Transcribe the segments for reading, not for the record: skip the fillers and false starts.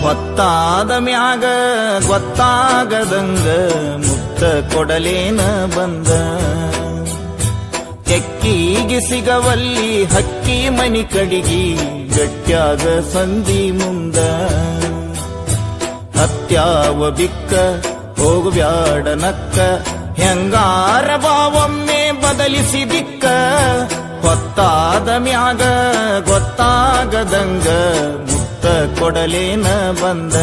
ಹೊತ್ತಾದ ಮ್ಯಾಗ ಗೊತ್ತಾಗದಂಗ ಮುತ್ತ ಕೊಡಲೇನ ಬಂದ. ಕೆಕ್ಕಿಗೆ ಸಿಗವಲ್ಲಿ ಹಕ್ಕಿ ಮನಿ ಕಡಿಗಿ ಗಟ್ಯಾಗ ಸಂಧಿ ಮುಂದ. ಹತ್ಯಾವ ಬಿಕ್ಕ ಹೋಗಬ್ಯಾಡ ನಕ್ಕ ಹೆಂಗಾರ ಬಾವೊಮ್ಮೆ ಬದಲಿಸಿ ದಿಕ್ಕ. ಹೊತ್ತಾದ ಮ್ಯಾಗ ಗೊತ್ತಾಗದಂಗ ಮುತ್ತ ಕೊಡಲೇನ ಬಂದ.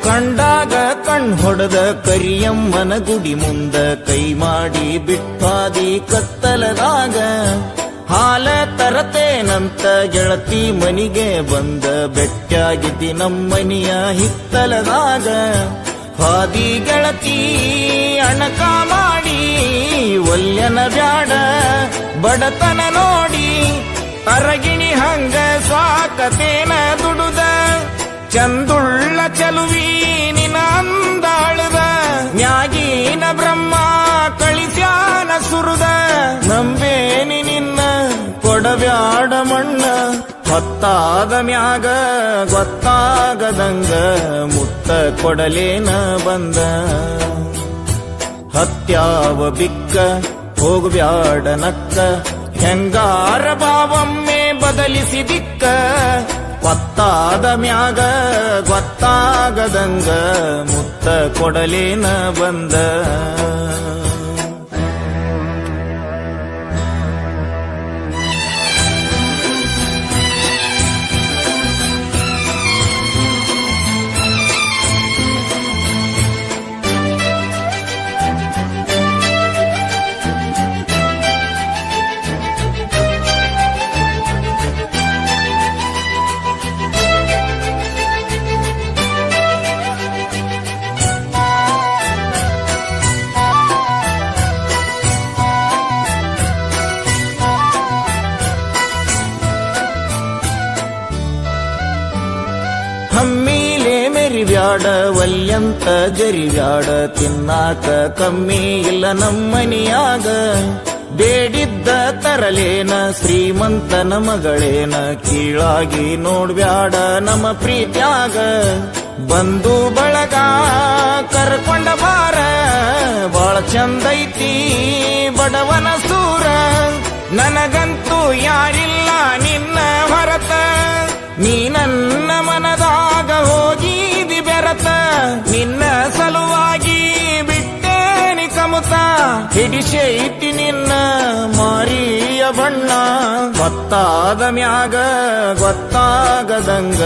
ಕಂಡಾಗ ಕಣ್ ಹೊಡೆದ ಕರಿಯಮ್ಮನ ಗುಡಿ ಮುಂದ ಕೈ ಮಾಡಿ ಬಿಟ್ಟಾದಿ ಕತ್ತಲದಾಗ. ಹಾಲ ತರತೇನಂತ ಗೆಳತಿ ಮನಿಗೆ ಬಂದ ಬೆಟ್ಟಾಗಿದ್ದಿ ನಮ್ಮನಿಯ ಹಿತ್ತಲದಾಗ. ಹಾದಿ ಗೆಳತಿ ಅಣಕ ಮಾಡಿ ಒಲ್ಯನ ಬ್ಯಾಡ ಬಡತನ ನೋಡಿ. ಅರಗಿಣಿ ಹಂಗ ಸಾಕತೇನ ದುಡುದ ಚಂದುಳ್ಳ ಚಲುವಿ ನಿನ ಅಂದಾಳದ. ಮ್ಯಾಗೀನ ಬ್ರಹ್ಮ ಕಳಿಸ್ಯಾನ ಸುರುದ ನಂಬೇನಿ ನಿನ್ನ ಕೊಡಬ್ಯಾಡ ಮಣ್ಣ. ಹೊತ್ತಾದ ಮ್ಯಾಗ ಗೊತ್ತಾಗದಂಗ ಮುತ್ತ ಕೊಡಲೇನ ಬಂದ. ಹತ್ಯಾವ ಬಿಕ್ಕ ಹೋಗಬ್ಯಾಡ ನಕ್ಕ ಹೆಂಗಾರ ಬಾವೊಮ್ಮೆ ಬದಲಿಸಿ ದಿಕ್ಕ. ಹೊತ್ತಾದ ಮ್ಯಾಗ ಗೊತ್ತಾಗದಂಗ ಮುತ್ತ ಕೊಡಲೇನ ಬಂದ. ಹಮ್ಮಿಲೆ ಮೆರಿಬ್ಯಾಡ ವಲ್ಯಂತ ಜರಿಬ್ಯಾಡ ತಿನ್ನಾಕ ಕಮ್ಮಿ ಇಲ್ಲ ನಮ್ಮನಿಯಾಗ. ಬೇಡಿದ್ದ ತರಲೇನ ಶ್ರೀಮಂತನ ಮಗಳೇನ ಕೀಳಾಗಿ ನೋಡ್ಬ್ಯಾಡ ನಮ್ಮ ಪ್ರೀತ್ಯಾಗ. ಬಂದು ಬಳಗ ಕರ್ಕೊಂಡ ಬಾರ ಬಾಳ ಚಂದೈತಿ ಬಡವನ ಸೂರ. ನನಗಂತೂ ಯಾರಿಲ್ಲ ನಿನ್ನ ಹೊರತ ನೀ ನನ್ನ ಮನದಾಗ ಹೋಗಿದಿ ಬೆರತ. ನಿನ್ನ ಸಲುವಾಗಿ ಬಿಟ್ಟೇನಿ ಕಮುತ ಹಿಡಿಸೈತಿ ನಿನ್ನ ಮಾರಿಯ ಬಣ್ಣ. ಗೊತ್ತಾದ ಮ್ಯಾಗ ಗೊತ್ತಾಗದಂಗ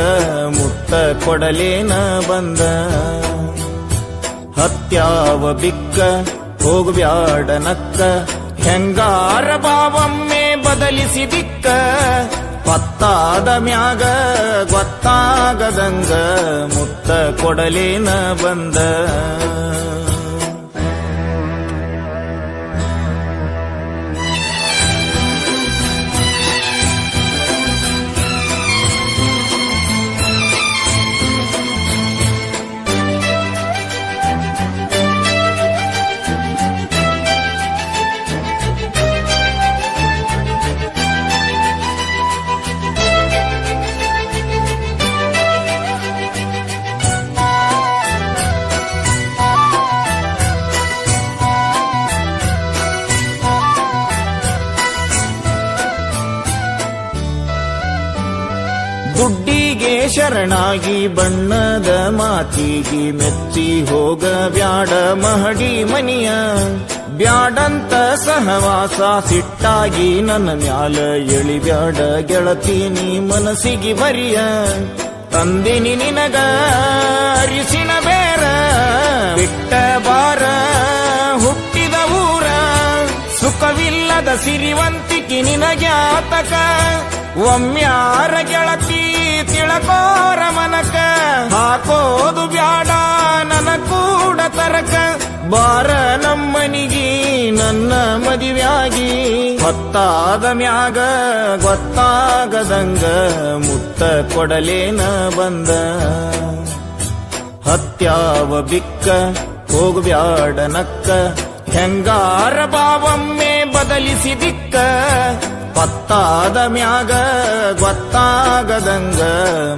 ಮುತ್ತ ಕೊಡಲೇನ ಬಂದ. ಹತ್ಯಾವ ಬಿಕ್ಕ ಹೋಗಬ್ಯಾಡ ನಕ್ಕ ಹೆಂಗಾರ ಬಾವೊಮ್ಮೆ ಬದಲಿಸಿ ದಿಕ್ಕ. ಹೊತ್ತಾದ ಮ್ಯಾಗ ಗೊತ್ತಾಗದಂಗ ಮುತ್ತ ಕೊಡಲೇನ ಬಂದ. ದುಡ್ಡಿಗೆ ಶರಣಾಗಿ ಬಣ್ಣದ ಮಾತಿಗೆ ಮೆಚ್ಚಿ ಹೋಗ ಬ್ಯಾಡ ಮಹಡಿ ಮನಿಯ. ಬ್ಯಾಡಂತ ಸಹವಾಸ ಸಿಟ್ಟಾಗಿ ನನ್ನ ಮ್ಯಾಲ ಎಳಿಬ್ಯಾಡ ಗೆಳತಿ ನೀ ಮನಸ್ಸಿಗೆ ಬರಿಯ. ತಂದಿನಿ ನಿನಗ ಅರಿಸಿನ ಬೇರ ಬಿಟ್ಟ ಬಾರ ಹುಟ್ಟಿದ ಊರ. ಸುಖವಿಲ್ಲ ಇಲ್ಲದ ಸಿರಿವಂತಿಕೆ ನಿನಗ್ಯಾತಕ ಒಮ್ಮ್ಯಾರ ಗೆಳತಿ ತಿಳಕೋರ ಮನಕ ಹಾಕೋದು ಬ್ಯಾಡ ನನ ಕೂಡ ತರಕ ಬಾರ ನಮ್ಮನಿಗಿ ನನ್ನ ಮದಿವ್ಯಾಗಿ ಹೊತ್ತಾದ ಮ್ಯಾಗ ಗೊತ್ತಾಗದಂಗ ಮುತ್ತ ಕೊಡಲೇನ ಬಂದ ಹತ್ಯಾವ ಬಿಕ್ಕ ಹೋಗ್ಬ್ಯಾಡ ನಕ್ಕ ಹೆಂಗಾರ ಬಾವೊಮ್ಮೆ ಬದಲಿಸಿ ದಿಕ್ಕ ಪತ್ತಾದ ಮ್ಯಾಗ ಗೊತ್ತಾಗದಂಗ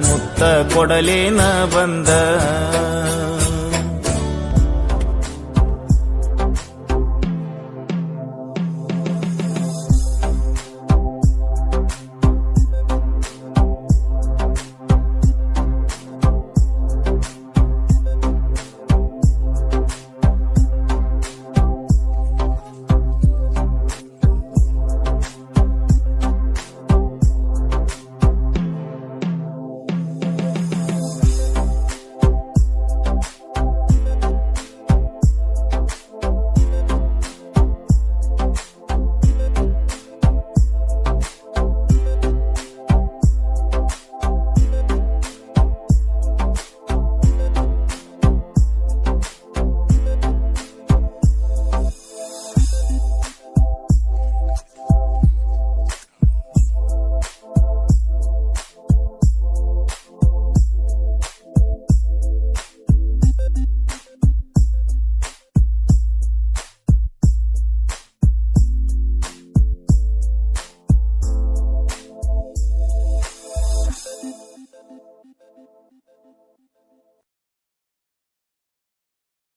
ಮುತ್ತ ಕೊಡಲೇನ ಬಂದ